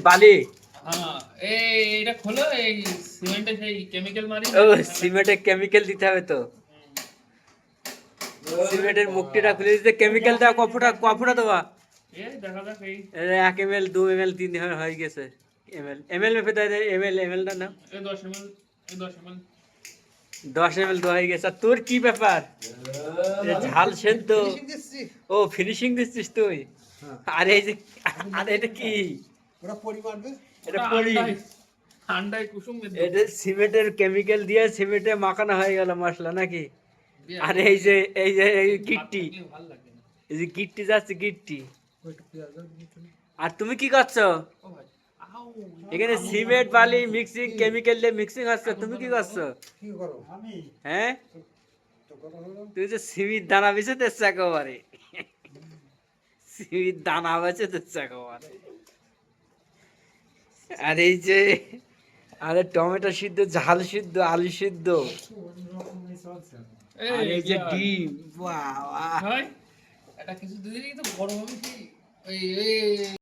বালি এটা খোলো, এই সিমেন্টে সেই কেমিক্যাল মারি। ও সিমেন্টে কেমিক্যাল দিতে হবে তো, সিমেন্টের মুখটিটা খুলে দিতে কেমিক্যাল দেওয়া কফুটা দেওয়া। এই দেখা যাক এই 1 ml 2 ml 3 ml হয়ে গেছে। এমএল মেপে দেয়, এমএলটা না, এই 10 ml, এই 10 ml 10 ml তো হয়ে গেছে। আর তোর কি ব্যাপার, ঝাল সেদ্ধ? ও ফিনিশিং দিচ্ছিস তুই? আরে এই যে, আরে এটা কি, এটা পরি, ঠান্ডায় কুসুম মেদ এটা সিমেন্টের কেমিক্যাল দিয়ে সিমেন্টে মাখানো হয়ে গেল মশলা নাকি? দিয়ে আরে এই গিট্টি, ভালো লাগে না। এই যে গিট্টি যাচ্ছে গিট্টি। আর তুমি কি করছো ও ভাই, আউ এখানে? সিমেন্ট বালি মিক্সিং কেমিক্যাল দিয়ে মিক্সিং হচ্ছে, তুমি কি করছো? হ্যাঁ, তুই যে সিমির দানা বেঁচে দিচ্ছ একেবারে, সিমির দানা বেঁচে দিচ্ছ একেবারে। আর এই যে, আরে টমেটো সিদ্ধ, ঝাল সিদ্ধ, আলু সিদ্ধ, আর এই যে ডিম, বাহ ভাই এটা কিছু দিলেই তো গরম হবে কি? ওই